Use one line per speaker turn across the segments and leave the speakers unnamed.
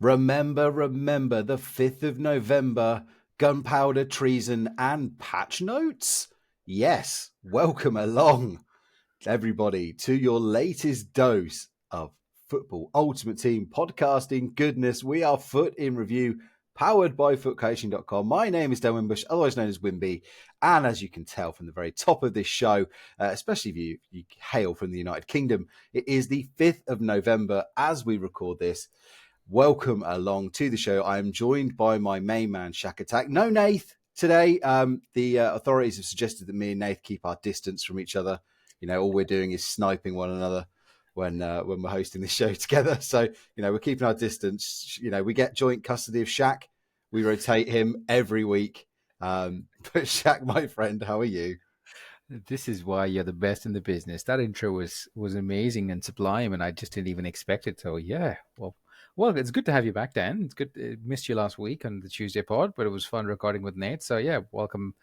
Remember the 5th of November, gunpowder, treason, and patch notes? Yes, welcome along, everybody, to your latest dose of Football Ultimate Team podcasting goodness. We are Foot in Review, powered by footcoaching.com. My name is Dan Wimbush, otherwise known as Wimby. And as you can tell from the very top of this show, especially if you hail from the United Kingdom, it is the 5th of November as we record this. Welcome along to the show. I am joined by my main man, Shaq Attack. No Nath today. The authorities have suggested that me and Nath keep our distance from each other. You know, all we're doing is sniping one another when we're hosting the show together. So, you know, we're keeping our distance. You know, we get joint custody of Shaq. We rotate him every week. But Shaq, my friend, how are you?
This is why you're the best in the business. That intro was amazing and sublime, and I just didn't even expect it. So yeah, well, it's good to have you back, Dan. It's good. Missed you last week on the Tuesday pod, but it was fun recording with Nate. So yeah, welcome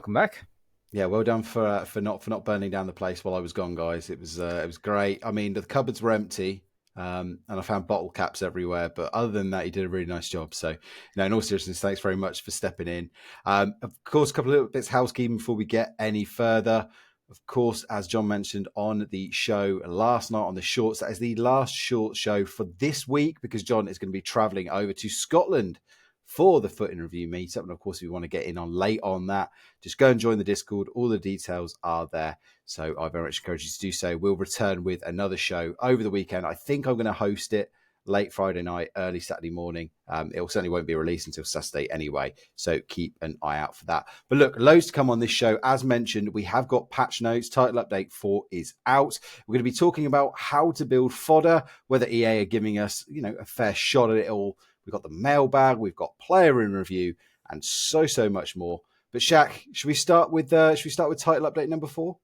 back.
Yeah, well done for not burning down the place while I was gone, guys. It was great. I mean, the cupboards were empty, and I found bottle caps everywhere. But other than that, you did a really nice job. So, you know, in all seriousness, thanks very much for stepping in. Of course, a couple of little bits of housekeeping before we get any further. Of course, as John mentioned on the show last night on the shorts, that is the last short show for this week because John is going to be traveling over to Scotland for the Foot in Review meetup. And of course, if you want to get in on late on that, just go and join the Discord. All the details are there. So I very much encourage you to do so. We'll return with another show over the weekend. I think I'm going to host it late Friday night, early Saturday morning. It certainly won't be released until Saturday anyway, so keep an eye out for that. But look, loads to come on this show. As mentioned, we have got patch notes. Title Update 4 is out. We're going to be talking about how to build fodder, whether EA are giving us, you know, a fair shot at it all. We've got the mailbag, we've got player in review, and so much more. But Shaq, should we start with title update number 4?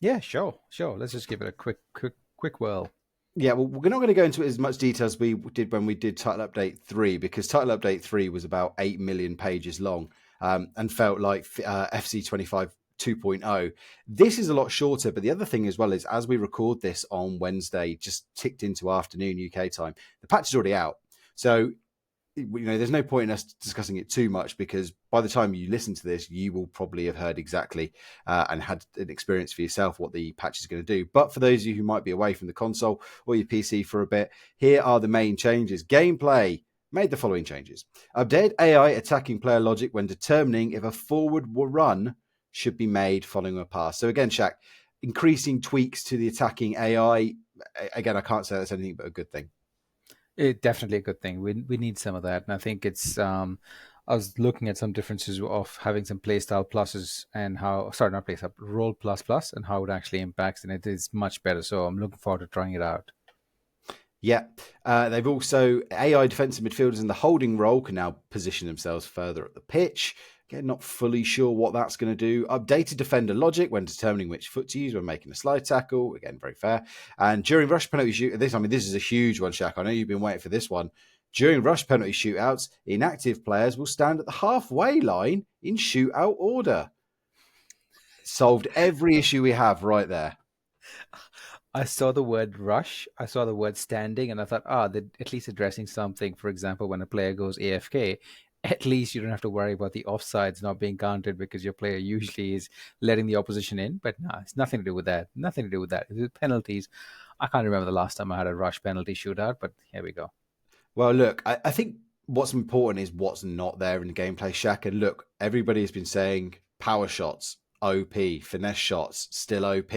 Yeah, sure. Let's just give it a quick whirl.
Yeah, well, we're not going to go into as much detail as we did when we did Title Update 3, because Title Update 3 was about 8 million pages long and felt like FC 25 2.0. This is a lot shorter, but the other thing as well is, as we record this on Wednesday, just ticked into afternoon UK time, the patch is already out. So, you know, there's no point in us discussing it too much, because by the time you listen to this, you will probably have heard exactly and had an experience for yourself what the patch is going to do. But for those of you who might be away from the console or your PC for a bit, here are the main changes. Gameplay made the following changes. Update AI attacking player logic when determining if a forward run should be made following a pass. So again, Shaq, increasing tweaks to the attacking AI. Again, I can't say that's anything but a good thing.
It's definitely a good thing. We need some of that, and I think it's. I was looking at some differences of having some playstyle pluses and not playstyle, role plus, and how it actually impacts, and it is much better. So I'm looking forward to trying it out.
Yeah, they've also AI defensive midfielders in the holding role can now position themselves further up the pitch. Again, not fully sure what that's going to do. Updated defender logic when determining which foot to use when making a slide tackle. Again, very fair. And during rush penalty shoot, this is a huge one, Shaq. I know you've been waiting for this one. During rush penalty shootouts, inactive players will stand at the halfway line in shootout order. Solved every issue we have right there.
I saw the word rush, I saw the word standing, and I thought, they're at least addressing something. For example, when a player goes AFK, at least you don't have to worry about the offsides not being counted because your player usually is letting the opposition in. But no, it's nothing to do with that. It's penalties. I can't remember the last time I had a rush penalty shootout, but here we go.
Well, look, I think what's important is what's not there in the gameplay, Shaq. And look, everybody has been saying power shots, OP, finesse shots, still OP.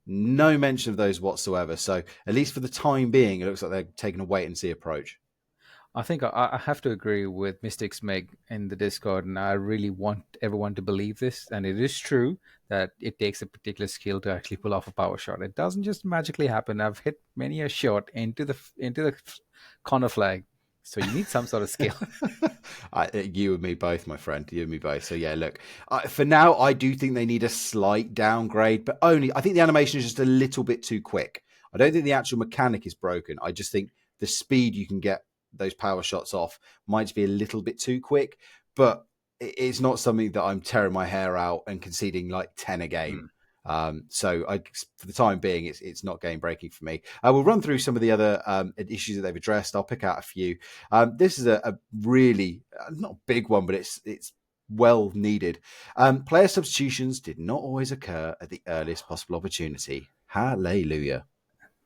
No mention of those whatsoever. So at least for the time being, it looks like they're taking a wait and see approach.
I think I have to agree with Mystics Meg in the Discord, and I really want everyone to believe this. And it is true that it takes a particular skill to actually pull off a power shot. It doesn't just magically happen. I've hit many a shot into the corner flag. So you need some sort of skill.
You and me both, my friend. You and me both. So yeah, look, for now, I do think they need a slight downgrade, but only, I think the animation is just a little bit too quick. I don't think the actual mechanic is broken. I just think the speed you can get those power shots off might just be a little bit too quick, but it's not something that I'm tearing my hair out and conceding like 10 a game. For the time being, it's not game breaking for me. We'll run through some of the other issues that they've addressed. I'll pick out a few. This is a really not big one, but it's well needed. Player substitutions did not always occur at the earliest possible opportunity. Hallelujah.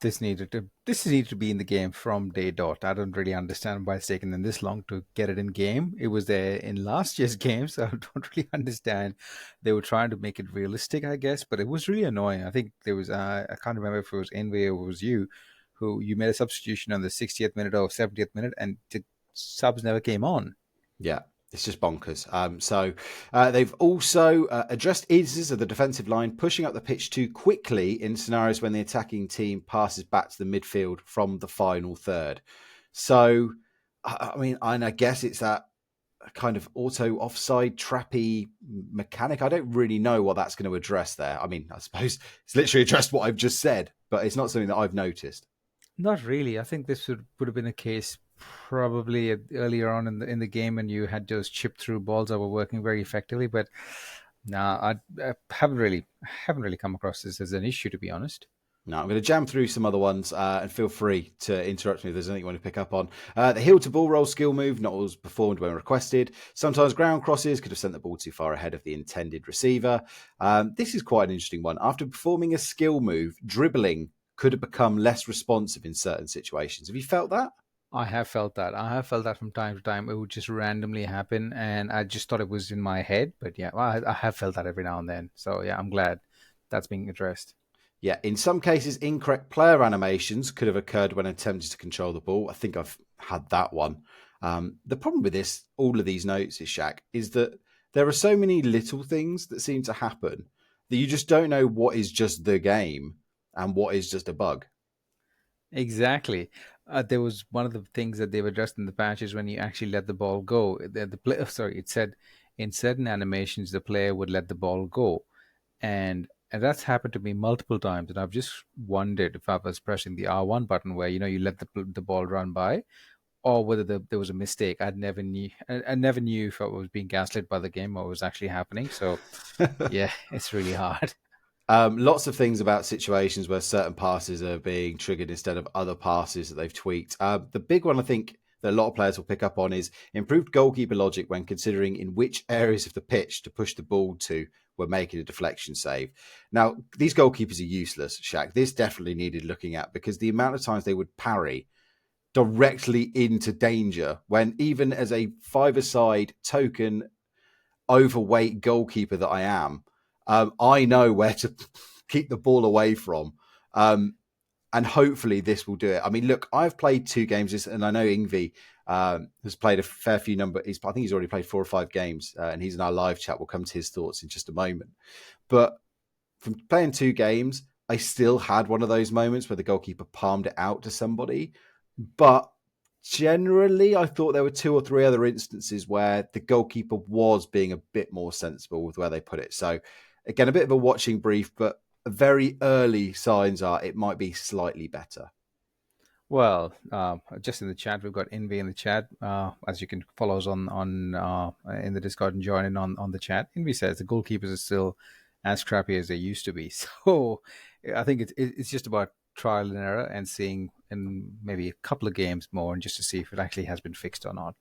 This needed to be in the game from day dot. I don't really understand why it's taken them this long to get it in game. It was there in last year's game, so I don't really understand. They were trying to make it realistic, I guess, but it was really annoying. I think there was I can't remember if it was Envy or it was you who you made a substitution on the 60th minute or 70th minute, and the subs never came on.
Yeah, it's just bonkers. They've also addressed instances of the defensive line pushing up the pitch too quickly in scenarios when the attacking team passes back to the midfield from the final third. So, I mean, and I guess it's that kind of auto offside trappy mechanic. I don't really know what that's going to address there. I mean, I suppose it's literally addressed what I've just said, but it's not something that I've noticed.
Not really. I think this would have been a case probably earlier on in the game when you had those chip through balls that were working very effectively. But nah, I haven't really come across this as an issue, to be honest.
No, I'm going to jam through some other ones and feel free to interrupt me if there's anything you want to pick up on. The heel to ball roll skill move not always performed when requested. Sometimes ground crosses could have sent the ball too far ahead of the intended receiver. This is quite an interesting one. After performing a skill move, dribbling could have become less responsive in certain situations. Have you felt that?
I have felt that. I have felt that from time to time. It would just randomly happen, and I just thought it was in my head. But yeah, well, I have felt that every now and then. So yeah, I'm glad that's being addressed.
Yeah, in some cases, incorrect player animations could have occurred when attempting to control the ball. I think I've had that one. The problem with all of these notes is, Shaq, is that there are so many little things that seem to happen that you just don't know what is just the game and what is just a bug.
Exactly. There was one of the things that they've addressed in the patch is when you actually let the ball go. The player, sorry, it said in certain animations the player would let the ball go, and that's happened to me multiple times. And I've just wondered if I was pressing the R1 button where you let the ball run by, or whether there was a mistake. I never knew if I was being gaslit by the game or what was actually happening. So yeah, it's really hard.
Lots of things about situations where certain passes are being triggered instead of other passes that they've tweaked. The big one I think that a lot of players will pick up on is improved goalkeeper logic when considering in which areas of the pitch to push the ball to when making a deflection save. Now, these goalkeepers are useless, Shaq. This definitely needed looking at because the amount of times they would parry directly into danger when even as a five-a-side token overweight goalkeeper that I am, I know where to keep the ball away from. And hopefully this will do it. I mean, look, I've played 2 games, and I know Ingvi has played a fair few number. I think he's already played 4 or 5 games, and he's in our live chat. We'll come to his thoughts in just a moment. But from playing 2 games, I still had one of those moments where the goalkeeper palmed it out to somebody. But generally, I thought there were 2 or 3 other instances where the goalkeeper was being a bit more sensible with where they put it. So, again, a bit of a watching brief, but very early signs are it might be slightly better.
Well, just in the chat, we've got Envy in the chat. As you can follow us on in the Discord and join in on the chat. Envy says the goalkeepers are still as crappy as they used to be. So I think it's just about trial and error and seeing in maybe a couple of games more, and just to see if it actually has been fixed or not.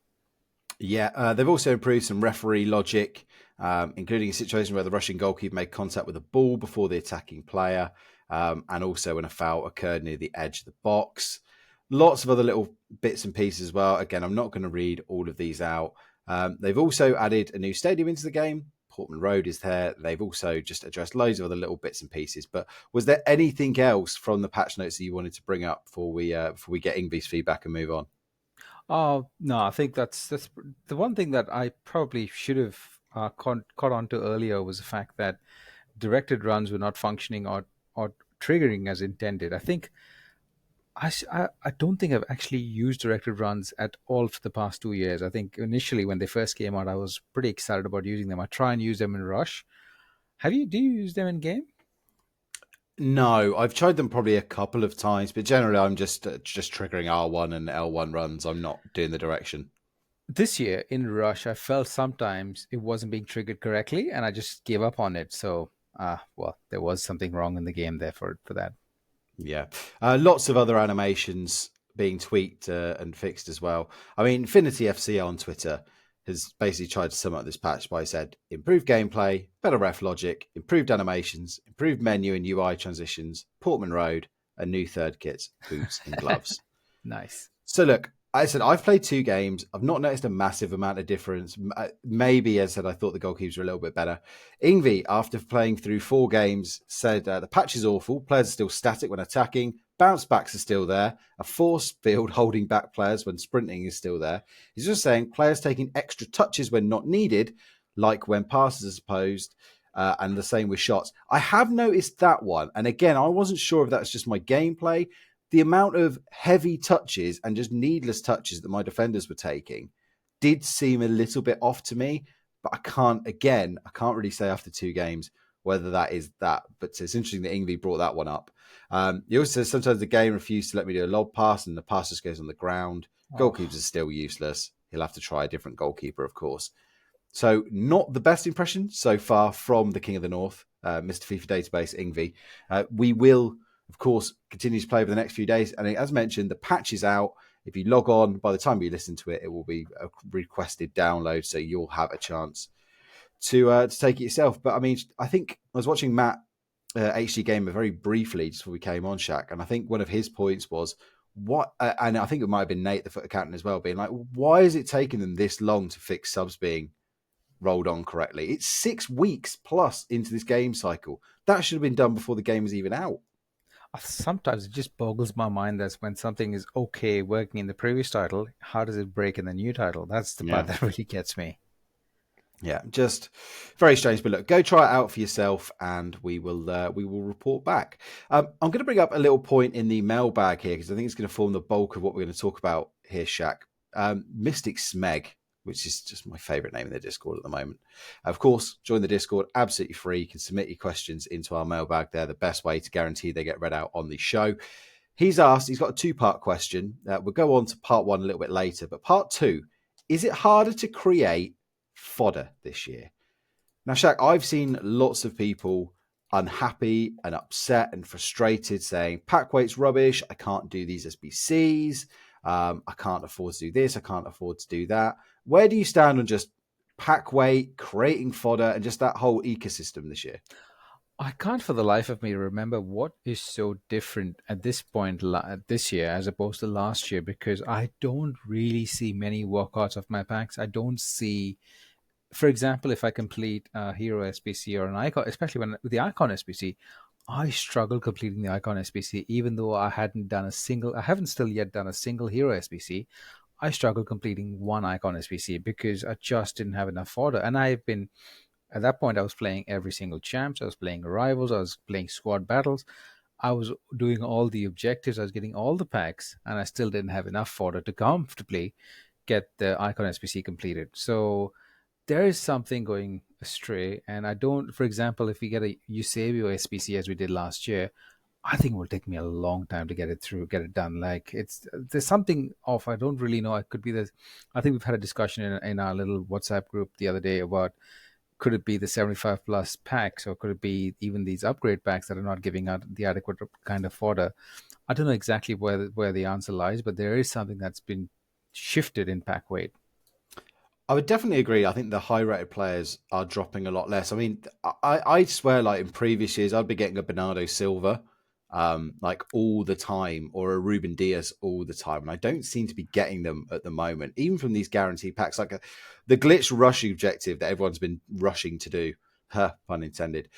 Yeah, they've also improved some referee logic, including a situation where the Russian goalkeeper made contact with the ball before the attacking player, and also when a foul occurred near the edge of the box. Lots of other little bits and pieces as well. Again, I'm not going to read all of these out. They've also added a new stadium into the game. Portman Road is there. They've also just addressed loads of other little bits and pieces. But was there anything else from the patch notes that you wanted to bring up before we get Ingvi's feedback and move on?
Oh no, I think that's the one thing that I probably should have caught on to earlier was the fact that directed runs were not functioning or triggering as intended. I think I don't think I've actually used directed runs at all for the past 2 years. I think initially when they first came out, I was pretty excited about using them. I try and use them in Rush. Do you use them in game?
No, I've tried them probably a couple of times, but generally I'm just triggering R1 and L1 runs. I'm not doing the direction.
This year in Rush, I felt sometimes it wasn't being triggered correctly, and I just gave up on it. So well, there was something wrong in the game there for that.
Yeah. Lots of other animations being tweaked and fixed as well. I mean, Infinity FC on Twitter has basically tried to sum up this patch by said improved gameplay, better ref logic, improved animations, improved menu and UI transitions, Portman Road, a new third kit, boots and gloves.
Nice.
So look, I said I've played 2 games. I've not noticed a massive amount of difference. Maybe, as I said, I thought the goalkeepers were a little bit better. Ingvi, after playing through 4 games, said the patch is awful. Players are still static when attacking. Bounce backs are still there. A force field holding back players when sprinting is still there. He's just saying players taking extra touches when not needed, like when passes are supposed, and the same with shots. I have noticed that one. And again, I wasn't sure if that's just my gameplay. The amount of heavy touches and just needless touches that my defenders were taking did seem a little bit off to me, but I can't really say after 2 games whether that is that. But it's interesting that Ingvi brought that one up. He also says sometimes the game refused to let me do a lob pass and the pass just goes on the ground.
Oh.
Goalkeepers are still useless. He'll have to try a different goalkeeper, of course. So not the best impression so far from the King of the North, Mr. FIFA Database, Ingvi. We will, of course, continue to play over the next few days. And as mentioned, the patch is out. If you log on, by the time you listen to it, it will be a requested download. So you'll have a chance to take it yourself. But I mean, I think I was watching Matt HG Gamer very briefly just before we came on, Shaq. And I think one of his points was, and I think it might have been Nate, the foot accountant as well, being like, why is it taking them this long to fix subs being rolled on correctly? It's 6 weeks plus into this game cycle. That should have been done before the game was even out.
Sometimes it just boggles my mind that when something is okay working in the previous title, how does it break in the new title? That's the part that really gets me.
Yeah, just very strange. But look, go try it out for yourself, and we will report back. I'm going to bring up a little point in the mailbag here because I think it's going to form the bulk of what we're going to talk about here, Shaq. Mystic Smeg, which is just my favorite name in the Discord at the moment. Of course, join the Discord, absolutely free. You can submit your questions into our mailbag there, the best way to guarantee they get read out on the show. He's got a 2-part question. We'll go on to part 1 a little bit later, but part 2, is it harder to create fodder this year? Now, Shaq, I've seen lots of people unhappy and upset and frustrated saying, pack weight's rubbish, I can't do these SBCs, I can't afford to do this, I can't afford to do that. Where do you stand on just pack weight, creating fodder, and just that whole ecosystem this year?
I can't for the life of me remember what is so different at this point this year as opposed to last year, because I don't really see many walkouts of my packs. I don't see, for example, if I complete a hero SBC or an icon, especially when with the icon SBC, I struggle completing the icon SBC, even though I haven't still yet done a single hero SBC. I struggle completing one icon SBC because I just didn't have enough fodder. And at that point, I was playing every single champs, I was playing rivals, I was playing squad battles, I was doing all the objectives, I was getting all the packs, and I still didn't have enough fodder to comfortably get the icon SBC completed. So there is something going astray. And I don't, for example, if we get a Eusebio SBC as we did last year, I think it will take me a long time to get it done. Like there's something off. I don't really know. It could be this. I think we've had a discussion in our little WhatsApp group the other day about, could it be the 75 plus packs, or could it be even these upgrade packs that are not giving out the adequate kind of fodder? I don't know exactly where the answer lies, but there is something that's been shifted in pack weight.
I would definitely agree. I think the high-rated players are dropping a lot less. I mean, I swear, like in previous years, I'd be getting a Bernardo Silva like all the time, or a Ruben Diaz all the time, and I don't seem to be getting them at the moment, even from these guaranteed packs. Like the glitch rush objective that everyone's been rushing to do, pun intended,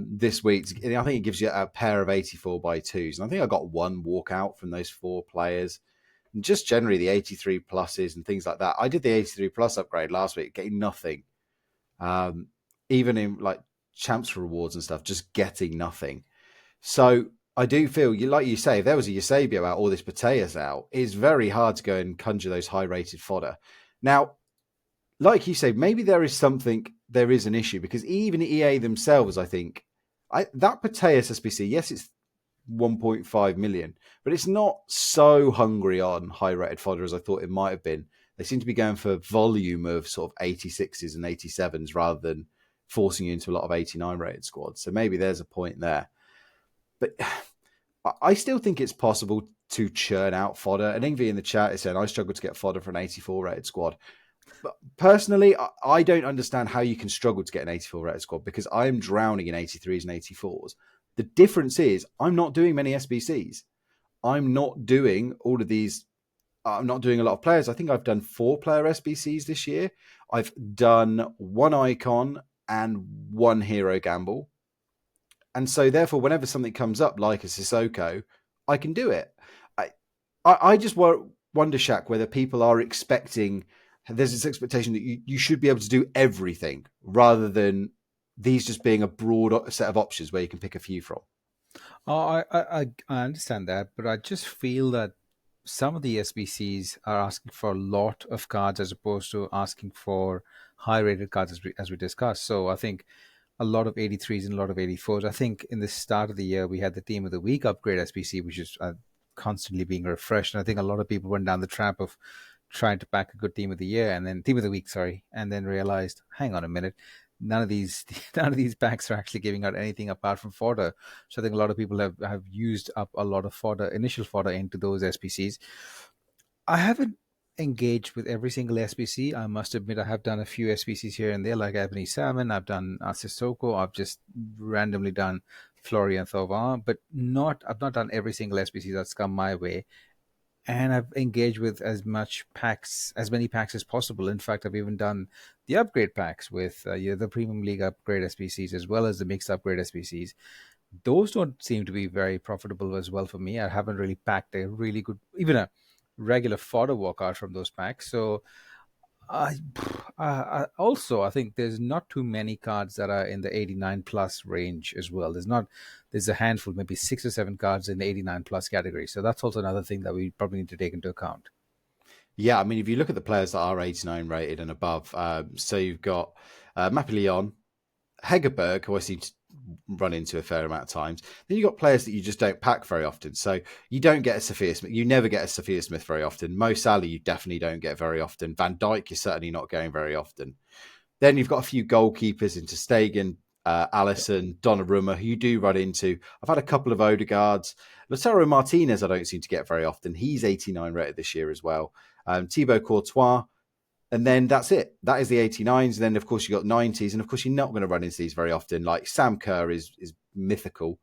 this week. I think it gives you a pair of 84 by 2s, and I think I got one walkout from those 4 players. Just generally the 83 pluses and things like that. I did the 83 plus upgrade last week, getting nothing. Even in like champs rewards and stuff, just getting nothing. So I do feel, like you say, if there was a Eusebio out or this Pateas out, it's very hard to go and conjure those high rated fodder. Now, like you say, maybe there is an issue, because even EA themselves, I think, that Pateas SBC, yes, it's 1.5 million, but it's not so hungry on high rated fodder as I thought it might have been. They seem to be going for volume of sort of 86s and 87s rather than forcing you into a lot of 89 rated squads. So maybe there's a point there. But I still think it's possible to churn out fodder. And Ingvi in the chat is saying, I struggle to get fodder for an 84 rated squad. But personally, I don't understand how you can struggle to get an 84 rated squad, because I am drowning in 83s and 84s. The difference is I'm not doing many SBCs. I'm not doing all of these. I'm not doing a lot of players. I think I've done 4 player SBCs this year. I've done 1 icon and 1 hero gamble. And so therefore, whenever something comes up like a Sissoko, I can do it. I just wonder, Shaq, whether people are expecting, there's this expectation that you should be able to do everything rather than these just being a broad set of options where you can pick a few from.
Oh, I understand that, but I just feel that some of the SBCs are asking for a lot of cards as opposed to asking for high rated cards as we discussed. So I think a lot of 83s and a lot of 84s. I think in the start of the year, we had the Team of the Week upgrade SBC, which is constantly being refreshed. And I think a lot of people went down the trap of trying to pack a good Team of the Year and then Team of the Week, sorry, and then realized, hang on a minute, none of these packs are actually giving out anything apart from fodder. So I think a lot of people have used up a lot of fodder, initial fodder into those SBCs. I haven't engaged with every single SBC. I must admit, I have done a few SBCs here and there, like Ebony Salmon. I've done Sissoko. I've just randomly done Florian Thauvin, but I've not done every single SBC that's come my way. And I've engaged with as many packs as possible. In fact, I've even done the upgrade packs with the Premium League upgrade SBCs as well as the mixed upgrade SBCs. Those don't seem to be very profitable as well for me. I haven't really packed a really good, even a regular fodder walkout from those packs. So I think there's not too many cards that are in the 89 plus range as well. There's a handful, maybe 6 or 7 cards in the 89 plus category. So that's also another thing that we probably need to take into account.
Yeah, I mean, if you look at the players that are 89 rated and above, so you've got Mapillon, Hegerberg, who I seem to run into a fair amount of times. Then you've got players that you just don't pack very often. So you don't get a Sophia Smith. You never get a Sophia Smith very often. Mo Salah, you definitely don't get very often. Van Dijk, you're certainly not going very often. Then you've got a few goalkeepers into Stegen, Allison, Donnarumma, who you do run into. I've had a couple of Odegaards. Lautaro Martinez, I don't seem to get very often. He's 89 rated this year as well. Thibaut Courtois. And then that's it. That is the 89s. And then, of course, you've got 90s. And, of course, you're not going to run into these very often. Like Sam Kerr is mythical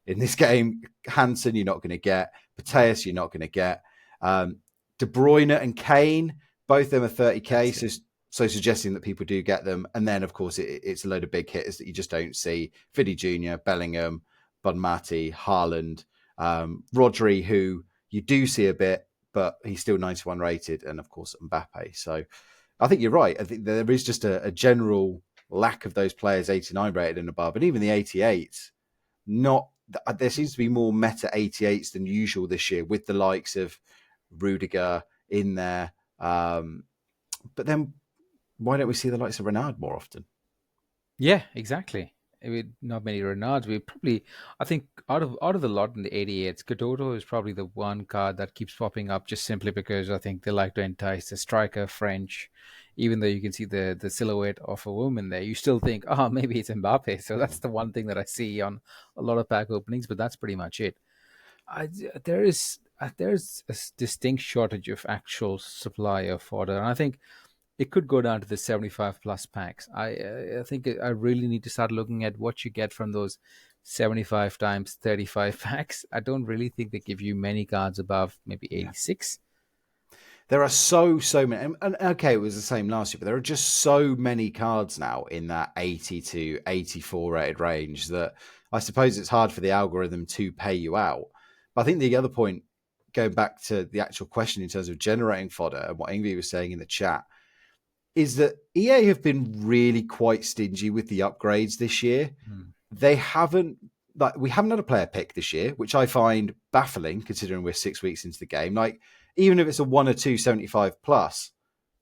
in this game. Hansen, you're not going to get. Mateus, you're not going to get. De Bruyne and Kane, both of them are 30K. So suggesting that people do get them. And then, of course, it's a load of big hitters that you just don't see. Fiddy Jr., Bellingham, Bonmati, Haaland, Rodri, who you do see a bit, but he's still 91 rated. And, of course, Mbappe. So I think you're right. I think there is just a general lack of those players 89 rated and above. And even the 88s, there seems to be more meta 88s than usual this year with the likes of Rudiger in there. But then why don't we see the likes of Renard more often?
Yeah, exactly. Not many Renards. I think out of the lot in the 88s, Godotto is probably the one card that keeps popping up just simply because I think they like to entice the striker French. Even though you can see the silhouette of a woman there, you still think, oh, maybe it's Mbappe. So that's the one thing that I see on a lot of pack openings, but that's pretty much it. There's a distinct shortage of actual supply of fodder, and I think it could go down to the 75 plus packs. I think I really need to start looking at what you get from those 75 times 35 packs. I don't really think they give you many cards above maybe 86.
There are so many. And okay, it was the same last year, but there are just so many cards now in that 80 to 84 rated range that I suppose it's hard for the algorithm to pay you out. But I think the other point, going back to the actual question in terms of generating fodder and what Ingvi was saying in the chat, is that EA have been really quite stingy with the upgrades this year. They haven't, we haven't had a player pick this year, which I find baffling considering we're 6 weeks into the game. Like, even if it's a 1 or 2 75 plus,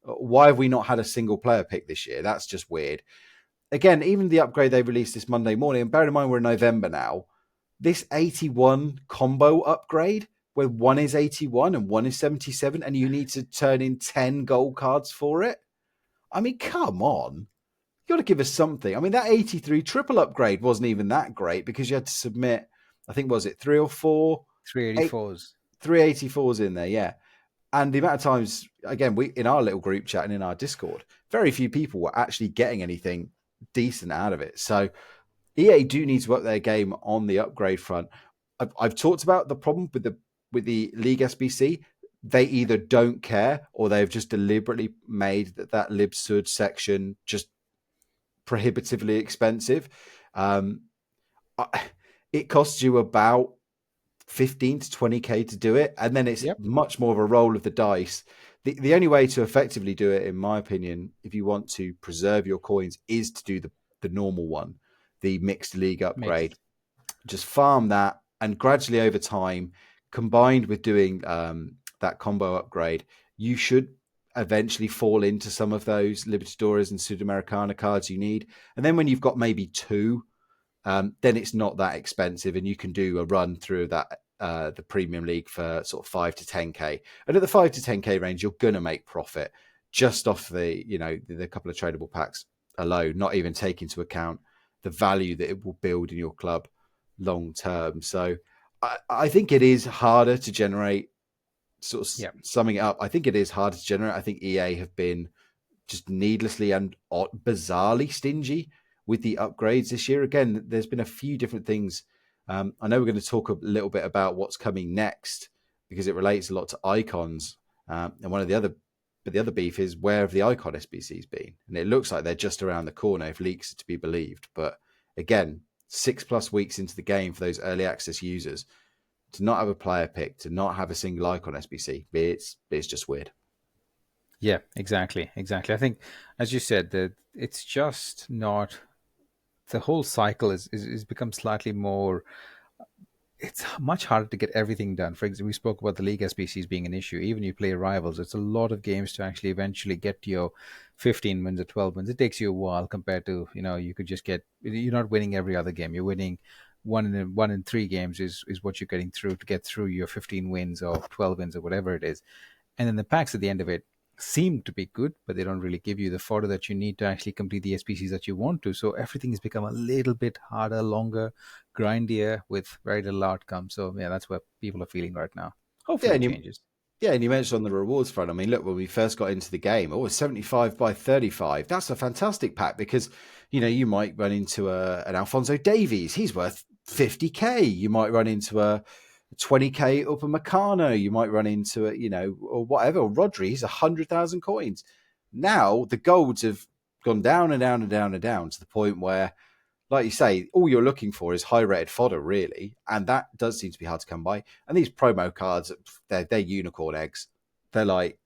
why have we not had a single player pick this year? That's just weird. Again, even the upgrade they released this Monday morning, and bear in mind we're in November now, this 81 combo upgrade, where one is 81 and one is 77, and you need to turn in 10 gold cards for it. I mean, come on. got to give us something. I mean, that 83 triple upgrade wasn't even that great because you had to submit, I think, was it 3 or 4?
384s.
384s in there, yeah. And the amount of times, again, we in our little group chat and in our Discord, very few people were actually getting anything decent out of it. So EA do need to up their game on the upgrade front. I've talked about the problem with the League SBC. They either don't care or they've just deliberately made that libsud section just prohibitively expensive. Um, it costs you about 15 to 20k to do it, and then it's
Yep.
much more of a roll of the dice. The only way to effectively do it, in my opinion, if you want to preserve your coins, is to do the normal one, the mixed league upgrade.
Mixed.
Just farm that, and gradually over time, combined with doing that combo upgrade, you should eventually fall into some of those Libertadores and Sudamericana cards you need. And then when you've got maybe 2, then it's not that expensive, and you can do a run through that the Premium League for sort of 5 to 10k. And at the 5 to 10k range, you're going to make profit just off the couple of tradable packs alone, not even take into account the value that it will build in your club long term. So I think it is harder to generate. Sort of summing it up, I think it is harder to generate. I think EA have been just needlessly and bizarrely stingy with the upgrades this year. Again, there's been a few different things. I know we're going to talk a little bit about what's coming next because it relates a lot to icons. And the other beef is, where have the Icon SBCs been? And it looks like they're just around the corner if leaks are to be believed. But again, 6+ weeks into the game for those early access users, to not have a player pick, to not have a single Icon SBC, it's just weird.
Yeah, exactly. I think, as you said, that it's just not, the whole cycle is become slightly more. It's much harder to get everything done. For example, we spoke about the League SBCs being an issue. Even you play Rivals, it's a lot of games to actually eventually get to your 15 wins or 12 wins. It takes you a while compared to, you could just get, you're not winning every other game. You're winning one in 3 games is what you're getting through to get through your 15 wins or 12 wins or whatever it is. And then the packs at the end of it seem to be good, but they don't really give you the fodder that you need to actually complete the SPCs that you want to. So everything has become a little bit harder, longer, grindier with very little outcome. So yeah, that's where people are feeling right now. Hopefully it changes.
Yeah, and you mentioned on the rewards front, I mean, look, when we first got into the game, 75 by 35. That's a fantastic pack because, you might run into an Alphonso Davies. He's worth 50k. You might run into a 20k Upper Meccano. You might run into or whatever. Rodri, he's 100,000 coins. Now the golds have gone down and down and down and down to the point where, like you say, all you're looking for is high-rated fodder, really, and that does seem to be hard to come by. And these promo cards, they're unicorn eggs. They're like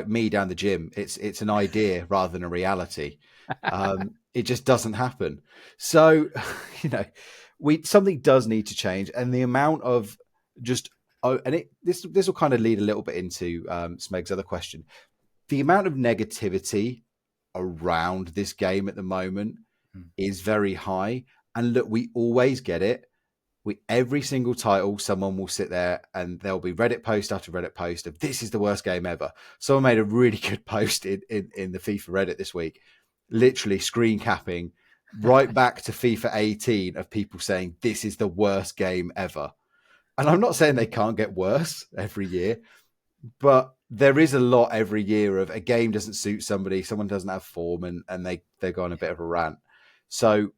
me down the gym. It's an idea rather than a reality. It just doesn't happen. So, something does need to change, and the amount of this will kind of lead a little bit into Smeg's other question. The amount of negativity around this game at the moment is very high, and look, we always get it. Every single title, someone will sit there and there'll be Reddit post after Reddit post of this is the worst game ever. Someone made a really good post in the FIFA Reddit this week, literally screen capping right back to FIFA 18 of people saying this is the worst game ever. And I'm not saying they can't get worse every year, but there is a lot every year of a game doesn't suit somebody, someone doesn't have form, and they go on a bit of a rant. So,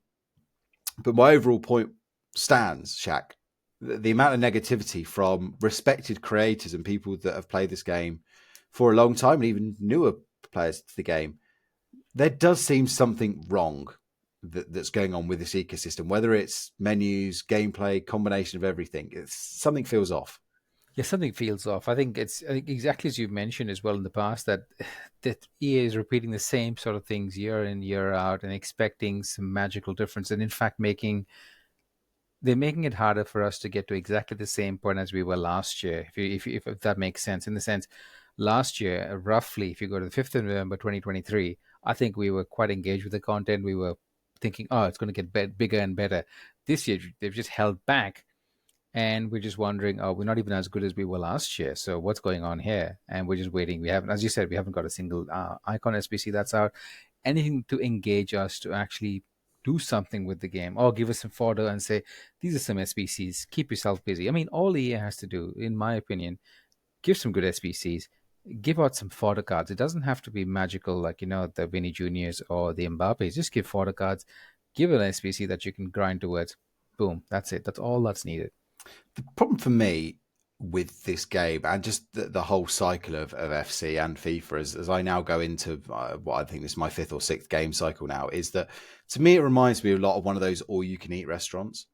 but my overall point stands, Shaq. The amount of negativity from respected creators and people that have played this game for a long time, and even newer players to the game, there does seem something wrong that's going on with this ecosystem, whether it's menus, gameplay, combination of everything. Something feels off.
Yeah, something feels off. I think it's exactly as you've mentioned as well in the past that EA is repeating the same sort of things year in, year out and expecting some magical difference. And in fact, they're making it harder for us to get to exactly the same point as we were last year, if that makes sense. In the sense, last year, roughly, if you go to the 5th of November 2023, I think we were quite engaged with the content. We were thinking, oh, it's going to get bigger and better. This year, they've just held back. and we're just wondering, oh, we're not even as good as we were last year. So what's going on here? And we're just waiting. We haven't, as you said, we haven't got a single Icon SBC that's out. Anything to engage us to actually do something with the game, or give us some fodder and say, these are some SBCs. Keep yourself busy. I mean, all EA has to do, in my opinion, give some good SBCs. Give out some fodder cards. It doesn't have to be magical like, the Vinny Juniors or the Mbappes. Just give fodder cards. Give an SBC that you can grind towards. Boom. That's it. That's all that's needed.
The problem for me with this game and just the whole cycle of FC and FIFA, as I now go into what I think this is my fifth or sixth game cycle now, is that to me it reminds me a lot of one of those all-you-can-eat restaurants.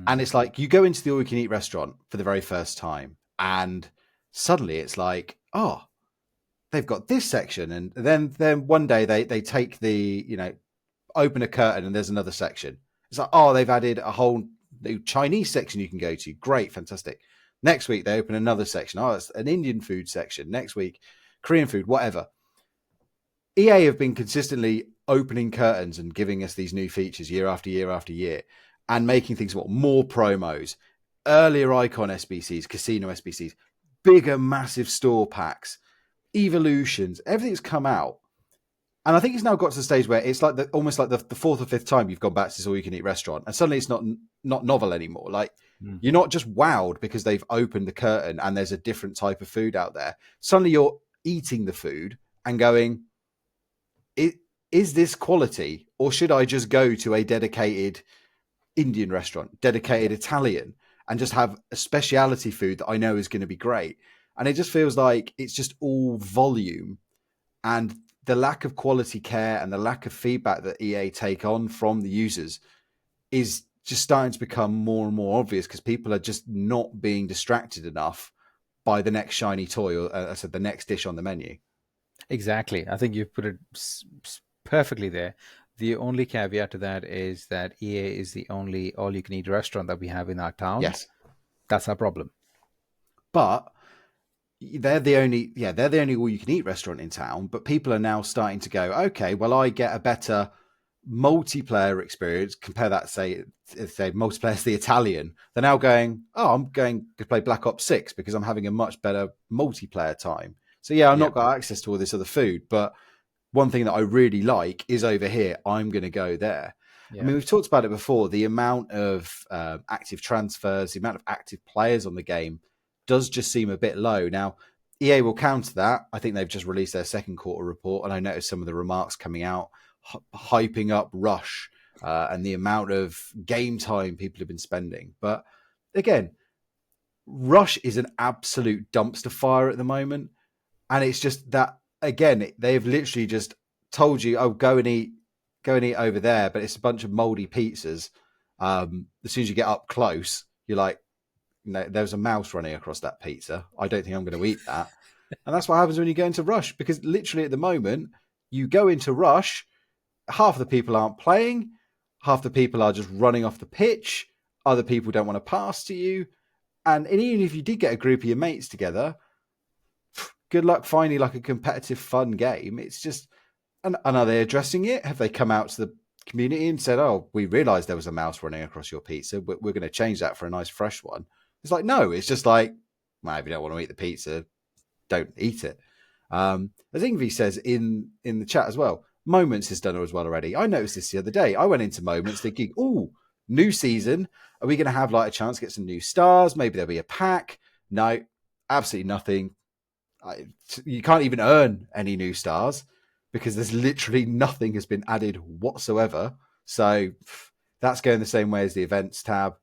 And it's like you go into the all-you-can-eat restaurant for the very first time, and suddenly it's like, oh, they've got this section, and then one day they take the open a curtain and there's another section. It's like, oh, they've added a whole new Chinese section you can go to. Great, fantastic. Next week they open another section. Oh, it's an Indian food section. Next week, Korean food, whatever. EA have been consistently opening curtains and giving us these new features year after year after year, and making things more promos, earlier Icon SBCs, Casino SBCs, bigger, massive store packs, evolutions, everything's come out. And I think it's now got to the stage where it's like almost like the fourth or fifth time you've gone back to this all-you-can-eat restaurant, and suddenly it's not novel anymore. Like, you're not just wowed because they've opened the curtain and there's a different type of food out there. Suddenly you're eating the food and going, is this quality, or should I just go to a dedicated Indian restaurant, dedicated Italian, and just have a speciality food that I know is going to be great? And it just feels like it's just all volume, and the lack of quality care and the lack of feedback that EA take on from the users is just starting to become more and more obvious, because people are just not being distracted enough by the next shiny toy, or I said the next dish on the menu.
Exactly. I think you've put it perfectly there. The only caveat to that is that EA is the only all-you-can-eat restaurant that we have in our town.
Yes.
That's our problem.
But they're the only all-you-can-eat restaurant in town, but people are now starting to go, okay, well, I get a better multiplayer experience. Compare that, say multiplayer is the Italian. They're now going, oh, I'm going to play Black Ops 6 because I'm having a much better multiplayer time. So yeah, I've not got access to all this other food, but one thing that I really like is over here. I'm going to go there. I mean, we've talked about it before. The amount of active transfers, the amount of active players on the game does just seem a bit low. Now, EA will counter that. I think they've just released their second quarter report, and I noticed some of the remarks coming out hyping up Rush and the amount of game time people have been spending. But again, Rush is an absolute dumpster fire at the moment. And it's just that, again, they've literally just told you, oh, go and eat over there. But it's a bunch of moldy pizzas. As soon as you get up close, you're like, no, there's a mouse running across that pizza. I don't think I'm going to eat that. And that's what happens when you go into Rush, because literally at the moment, you go into Rush, half the people aren't playing, half the people are just running off the pitch, other people don't want to pass to you. And even if you did get a group of your mates together, good luck finding like a competitive, fun game. It's just, and are they addressing it? Have they come out to the community and said, oh, we realized there was a mouse running across your pizza, but we're going to change that for a nice fresh one? It's like, no, it's just like, well, if you don't want to eat the pizza, don't eat it. As Ingvi says in the chat as well, Moments has done it as well already. I noticed this the other day. I went into Moments thinking, oh, new season. Are we going to have like a chance to get some new stars? Maybe there'll be a pack. No, absolutely nothing. You can't even earn any new stars because there's literally nothing has been added whatsoever. So that's going the same way as the events tab.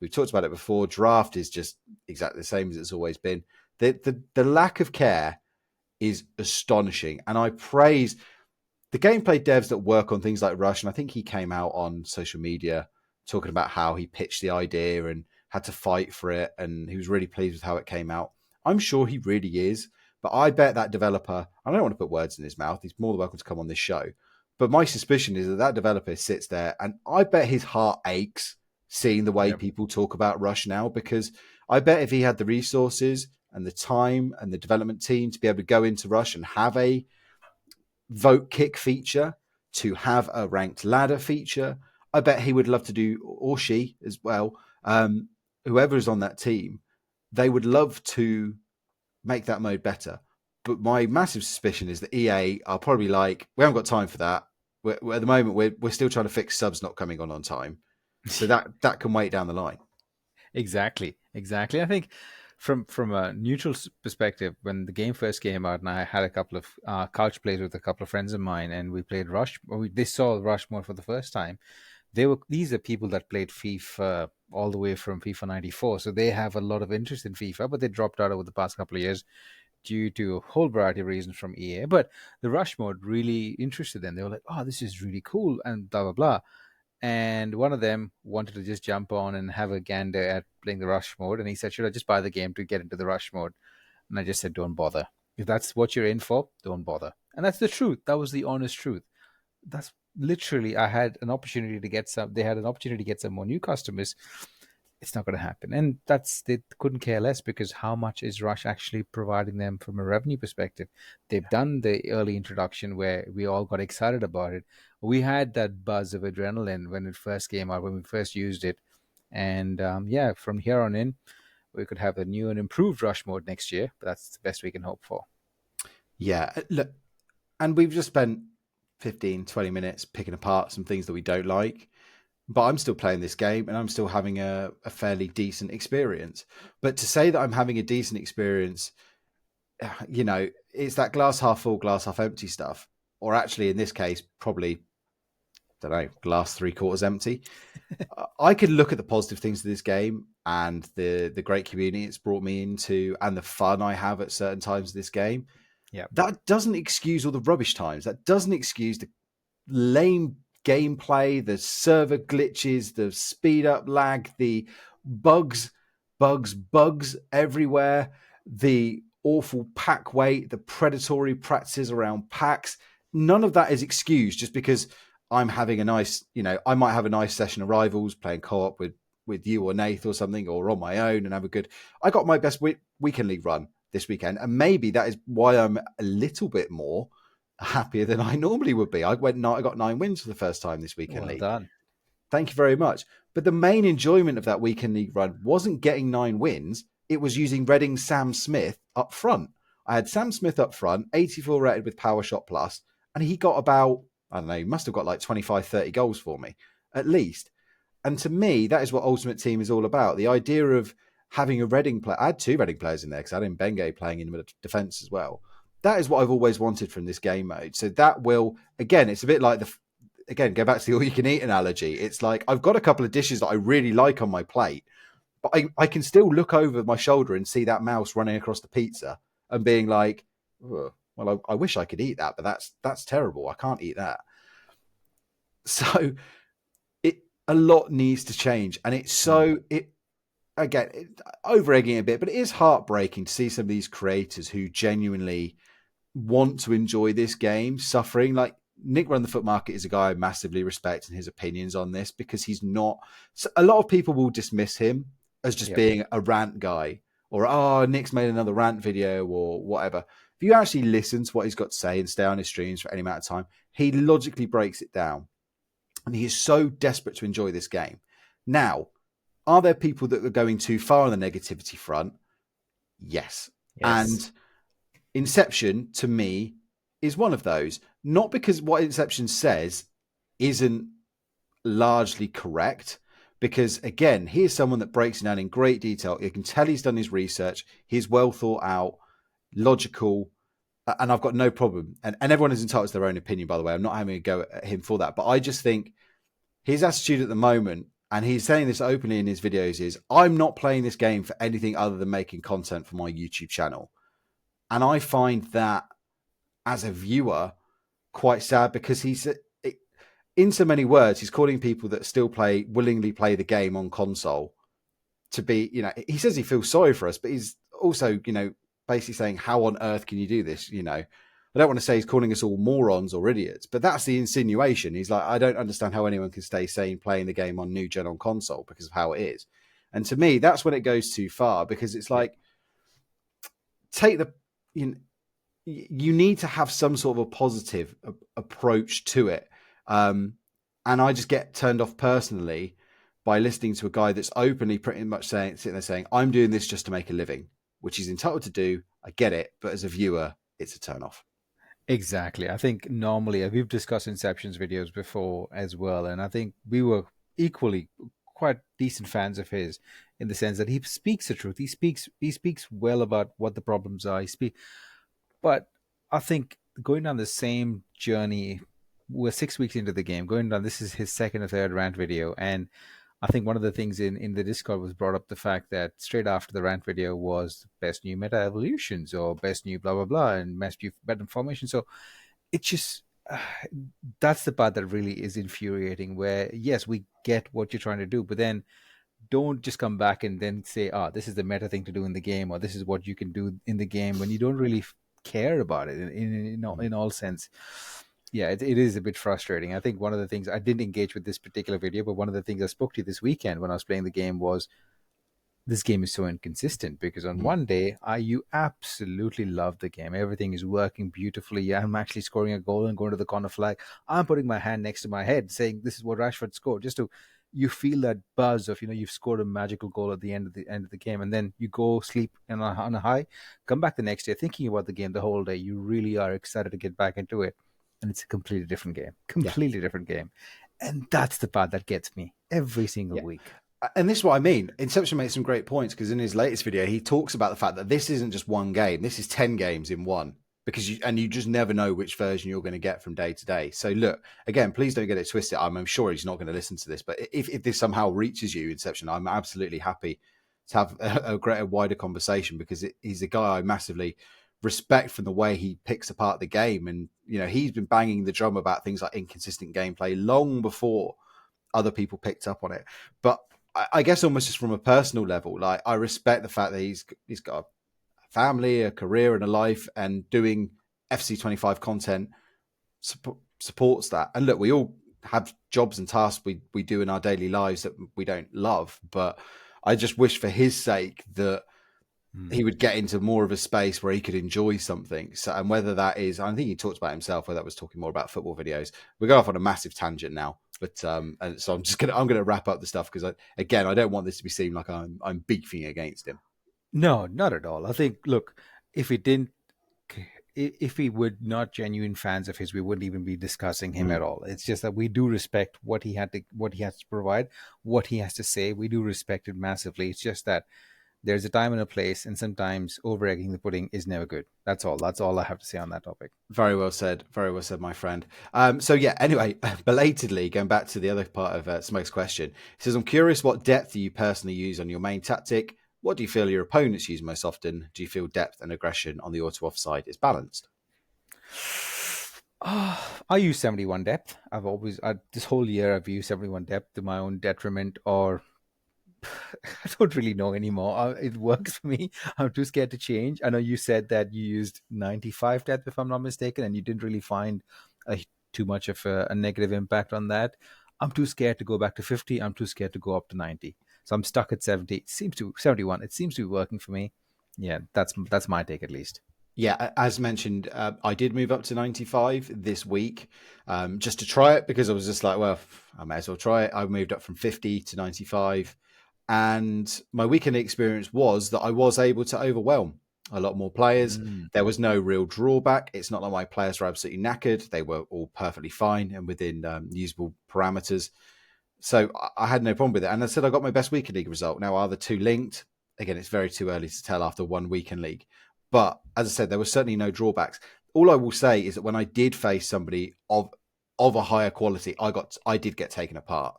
We've talked about it before. Draft is just exactly the same as it's always been. The lack of care is astonishing. And I praise the gameplay devs that work on things like Rush. And I think he came out on social media talking about how he pitched the idea and had to fight for it. And he was really pleased with how it came out. I'm sure he really is. But I bet that developer, I don't want to put words in his mouth. He's more than welcome to come on this show. But my suspicion is that developer sits there and I bet his heart aches seeing the way people talk about Rush now, because I bet if he had the resources and the time and the development team to be able to go into Rush and have a vote kick feature, to have a ranked ladder feature, I bet he would love to do, or she as well, whoever is on that team, they would love to make that mode better. But my massive suspicion is that EA are probably like, we haven't got time for that. At the moment, we're still trying to fix subs not coming on time. So that can wait down the line.
Exactly, exactly. I think from a neutral perspective, when the game first came out, and I had a couple of couch plays with a couple of friends of mine, and we played Rush. They saw Rushmore for the first time. These are people that played FIFA all the way from FIFA 94, so they have a lot of interest in FIFA, but they dropped out over the past couple of years due to a whole variety of reasons from EA. But the Rush mode really interested them. They were like, "Oh, this is really cool," and blah blah blah. And one of them wanted to just jump on and have a gander at playing the Rush mode, and he said, "Should I just buy the game to get into the Rush mode?" And I just said, "Don't bother. If that's what you're in for, don't bother." And that's the truth. That was the honest truth. That's literally, I had an opportunity to get some. They had an opportunity to get some more new customers. It's not going to happen, and they couldn't care less, because how much is Rush actually providing them from a revenue perspective? They've done the early introduction where we all got excited about it. We had that buzz of adrenaline when it first came out, when we first used it, and yeah, from here on in, we could have a new and improved Rush mode next year. But that's the best we can hope for.
Yeah, look, and we've just spent 15, 20 minutes picking apart some things that we don't like. But I'm still playing this game and I'm still having a fairly decent experience. But to say that I'm having a decent experience, it's that glass half full, glass half empty stuff. Or actually, in this case, probably, I don't know, glass 3/4 empty. I could look at the positive things of this game and the great community it's brought me into and the fun I have at certain times of this game.
Yeah.
That doesn't excuse all the rubbish times. That doesn't excuse the lame gameplay, the server glitches, the speed up lag, the bugs everywhere, the awful pack weight, the predatory practices around packs. None of that is excused just because I'm having a nice, I might have a nice session of Rivals playing co-op with you or Nath or something, or on my own and have a good. I got my best weekend league run this weekend, and maybe that is why I'm a little bit more happier than I normally would be. I got 9 wins for the first time this weekend
Well
league.
done.
Thank you very much. But the main enjoyment of that weekend league run wasn't getting 9 wins. It was using Reading's Sam Smith up front. I had Sam Smith up front, 84 rated with Power Shot Plus, and he got about, I don't know, he must have got like 25, 30 goals for me, at least. And to me, that is what Ultimate Team is all about. The idea of having a Reading player. I had 2 Reading players in there because I had Mbenge playing in the defence as well. That is what I've always wanted from this game mode. So that will, again, it's a bit like go back to the all-you-can-eat analogy. It's like I've got a couple of dishes that I really like on my plate, but I can still look over my shoulder and see that mouse running across the pizza and being like, well, I wish I could eat that, but that's terrible. I can't eat that. So a lot needs to change. And it's so, over-egging a bit, but it is heartbreaking to see some of these creators who genuinely want to enjoy this game suffering. Like Nick Run the Foot Market is a guy I massively respect and his opinions on this, because he's not. So a lot of people will dismiss him as just being a rant guy, or Nick's made another rant video or whatever. If you actually listen to what he's got to say and stay on his streams for any amount of time, he logically breaks it down, and he is so desperate to enjoy this game. Now, are there people that are going too far on the negativity front? Yes. And Inception, to me, is one of those. Not because what Inception says isn't largely correct, because, again, here's someone that breaks it down in great detail. You can tell he's done his research. He's well thought out, logical, and I've got no problem. And everyone is entitled to their own opinion, by the way. I'm not having a go at him for that. But I just think his attitude at the moment, and he's saying this openly in his videos, is I'm not playing this game for anything other than making content for my YouTube channel. And I find that, as a viewer, quite sad, because he's, in so many words, he's calling people that still willingly play the game on console to be, he says he feels sorry for us, but he's also, basically saying, how on earth can you do this? I don't want to say he's calling us all morons or idiots, but that's the insinuation. He's like, I don't understand how anyone can stay sane playing the game on new gen on console because of how it is. And to me, that's when it goes too far, because it's like, you need to have some sort of a positive approach to it. And I just get turned off personally by listening to a guy that's openly pretty much sitting there saying, I'm doing this just to make a living, which he's entitled to do. I get it. But as a viewer, it's a turn off.
Exactly. I think normally we've discussed Inception's videos before as well, and I think we were equally quite decent fans of his in the sense that he speaks the truth. He speaks well about what the problems are. But I think going down the same journey, we're 6 weeks into the game. Going down, this is his second or third rant video, and I think one of the things in the Discord was brought up the fact that straight after the rant video was best new meta evolutions or best new blah blah blah and best new better formation. So it just that's the part that really is infuriating. Where yes, we get what you're trying to do, but then don't just come back and then say, "Ah, this is the meta thing to do in the game," or "This is what you can do in the game," when you don't really care about it in all sense. Yeah, it is a bit frustrating. I think one of the things I didn't engage with this particular video, but one of the things I spoke to this weekend when I was playing the game was this game is so inconsistent because on
Mm.
one day you absolutely love the game, everything is working beautifully, I'm actually scoring a goal and going to the corner flag, I'm putting my hand next to my head saying this is what Rashford scored, just to you feel that buzz of you've scored a magical goal at the end of the game, and then you go sleep on a high, come back the next day thinking about the game the whole day, you really are excited to get back into it, and it's a
Yeah.
completely different game, and that's the part that gets me every single
Yeah.
week.
And this is what I mean. Inception makes some great points because in his latest video, he talks about the fact that this isn't just one game. This is 10 games in one because you just never know which version you're going to get from day to day. So look, again, please don't get it twisted. I'm sure he's not going to listen to this, but if this somehow reaches you, Inception, I'm absolutely happy to have a wider conversation because he's a guy I massively respect from the way he picks apart the game. And, he's been banging the drum about things like inconsistent gameplay long before other people picked up on it. But I guess almost just from a personal level, like I respect the fact that he's got a family, a career, and a life, and doing FC25 content supports that. And look, we all have jobs and tasks we do in our daily lives that we don't love, but I just wish for his sake that he would get into more of a space where he could enjoy something. So, and whether that is, I think he talked about himself, whether that was talking more about football videos. We're going off on a massive tangent now, but and so I'm gonna wrap up the stuff because I don't want this to be seen like I'm beefing against him.
No, not at all. I think, look, if we didn't, if we were not genuine fans of his, we wouldn't even be discussing him
Mm.
at all. It's just that we do respect what he has to provide, what he has to say. We do respect it massively. It's just that there's a time and a place, and sometimes over egging the pudding is never good. That's all. That's all I have to say on that topic.
Very well said. Very well said, my friend. So yeah. Anyway, belatedly going back to the other part of Smoke's question, he says, "I'm curious what depth do you personally use on your main tactic? What do you feel your opponents use most often? Do you feel depth and aggression on the auto offside is balanced?"
I use 71 depth. This whole year I've used 71 depth to my own detriment, or I don't really know anymore. It works for me. I'm too scared to change. I know you said that you used 95 depth, if I'm not mistaken, and you didn't really find too much of a negative impact on that. I'm too scared to go back to 50. I'm too scared to go up to 90. So I'm stuck at 70. It seems to 71. It seems to be working for me. Yeah, that's my take at least.
Yeah, as mentioned, I did move up to 95 this week just to try it because I was just like, well, I may as well try it. I moved up from 50 to 95. And my weekend experience was that I was able to overwhelm a lot more players.
Mm.
There was no real drawback. It's not like my players were absolutely knackered. They were all perfectly fine and within usable parameters. So I had no problem with it. And I said I got my best weekend league result. Now, are the two linked? Again, it's very too early to tell after one weekend league. But as I said, there were certainly no drawbacks. All I will say is that when I did face somebody of a higher quality, I did get taken apart.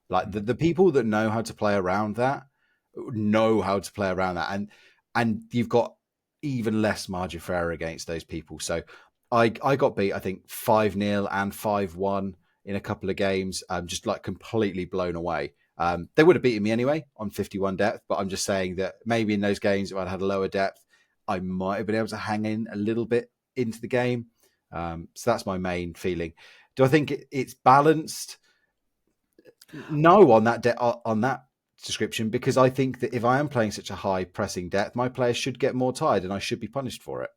Like the people that know how to play around that know how to play around that, and you've got even less margin for error against those people. So I got beat, I think 5-0 and 5-1 in a couple of games. Just like completely blown away. They would have beaten me anyway on 51 depth, but I'm just saying that maybe in those games, if I'd had a lower depth, I might have been able to hang in a little bit into the game. So that's my main feeling. Do I think it's balanced? No, on that description, because I think that if I am playing such a high pressing depth, my players should get more tired and I should be punished for it.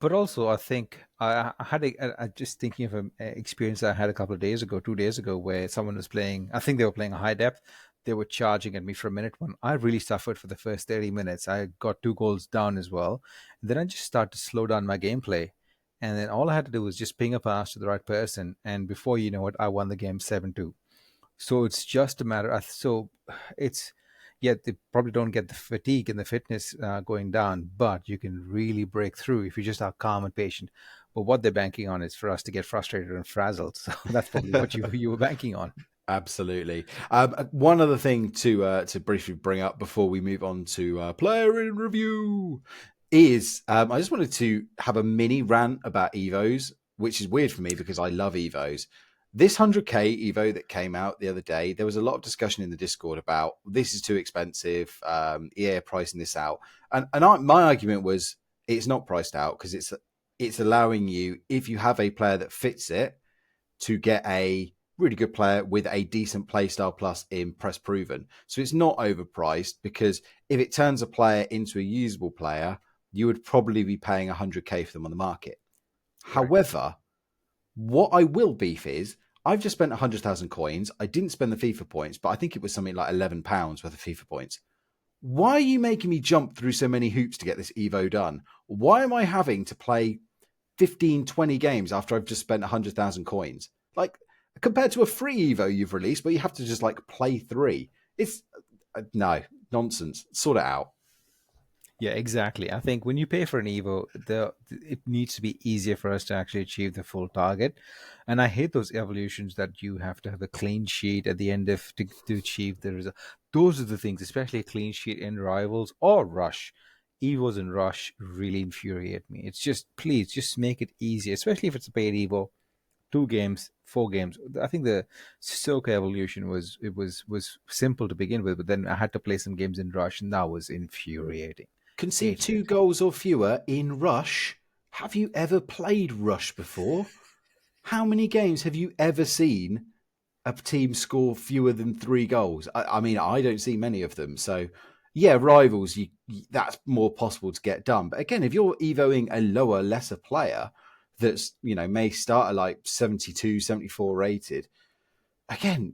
But also, I think I had just thinking of an experience I had a couple of days ago, 2 days ago, where someone was playing. I think they were playing a high depth. They were charging at me for a minute one. I really suffered for the first 30 minutes. I got 2 goals down as well. And then I just started to slow down my gameplay. And then all I had to do was just ping a pass to the right person. And before you know it, I won the game 7-2. So it's just a matter. So it's yeah, they probably don't get the fatigue and the fitness going down, but you can really break through if you just are calm and patient. But what they're banking on is for us to get frustrated and frazzled. So that's probably what you were banking on.
Absolutely. One other thing to briefly bring up before we move on to player in review is I just wanted to have a mini rant about Evos, which is weird for me because I love Evos. This 100k Evo that came out the other day, there was a lot of discussion in the Discord about this is too expensive. EA are pricing this out, and my argument was it's not priced out because it's allowing you, if you have a player that fits it, to get a really good player with a decent playstyle plus in press proven. So it's not overpriced, because if it turns a player into a usable player, you would probably be paying 100k for them on the market.
Correct.
However, what I will beef is I've just spent 100,000 coins. I didn't spend the FIFA points, but I think it was something like £11 worth of FIFA points. Why are you making me jump through so many hoops to get this Evo done? Why am I having to play 15, 20 games after I've just spent 100,000 coins? Like, compared to a free Evo you've released where you have to just like play three. It's no nonsense. Sort it out.
Yeah, exactly. I think when you pay for an Evo, it needs to be easier for us to actually achieve the full target. And I hate those evolutions that you have to have a clean sheet at the end of to achieve the result. Those are the things, especially a clean sheet in Rivals or Rush. Evos and Rush really infuriate me. It's just, please just make it easier, especially if it's a paid Evo. 2 games, 4 games. I think the Soka evolution was simple to begin with, but then I had to play some games in Rush, and that was infuriating.
Concede
Hated
two
it.
goals or fewer in Rush. Have you ever played Rush before? How many games have you ever seen a team score fewer than 3 goals? I mean, I don't see many of them. So, yeah, rivals, that's more possible to get done. But again, if you're evoing a lower, lesser player that's, may start at like 72, 74 rated, again,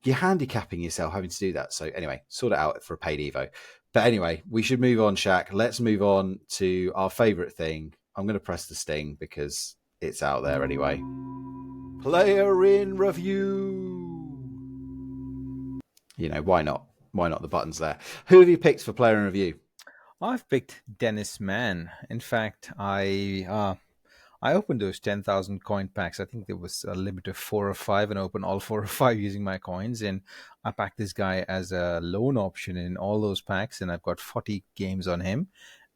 you're handicapping yourself having to do that. So, anyway, sort it out for a paid evo. But anyway, we should move on, Shaq. Let's move on to our favorite thing. I'm going to press the sting because it's out there anyway. Player in review. Why not? Why not? The button's there. Who have you picked for player in review?
I've picked Dennis Mann. In fact, I opened those 10,000 coin packs. I think there was a limit of 4 or 5, and I opened all 4 or 5 using my coins. And I packed this guy as a loan option in all those packs, and I've got 40 games on him.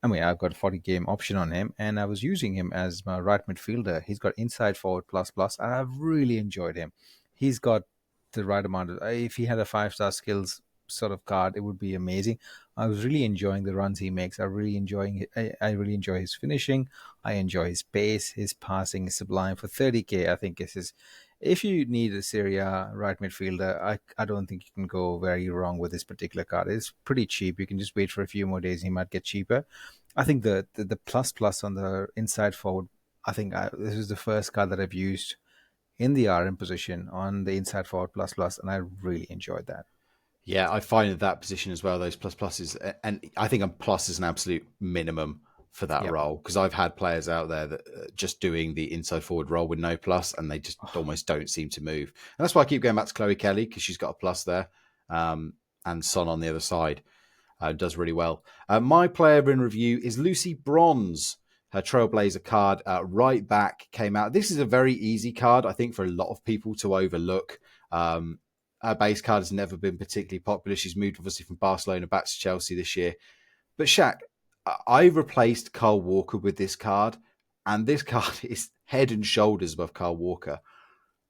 I mean, I've got a 40 game option on him, and I was using him as my right midfielder. He's got inside forward plus plus, and I've really enjoyed him. He's got the right amount of. If he had a 5-star skills sort of card, it would be amazing. I was really enjoying the runs he makes. I really enjoy his finishing. I enjoy his pace. His passing is sublime. For 30k, I think this is. If you need a Syria right midfielder, I don't think you can go very wrong with this particular card. It's pretty cheap. You can just wait for a few more days. He might get cheaper. I think the plus plus on the inside forward. I think this is the first card that I've used in the RM position on the inside forward plus plus, and I really enjoyed that.
Yeah, I find that position as well, those plus pluses. And I think a plus is an absolute minimum for that
Yep.
role, because I've had players out there that just doing the inside forward role with no plus, and they just almost don't seem to move. And that's why I keep going back to Chloe Kelly, because she's got a plus there. And Son on the other side does really well. My player in review is Lucy Bronze. Her Trailblazer card, right back, came out. This is a very easy card, I think, for a lot of people to overlook. Her base card has never been particularly popular. She's moved obviously from Barcelona back to Chelsea this year. But Shaq, I replaced Carl Walker with this card, and this card is head and shoulders above Carl Walker.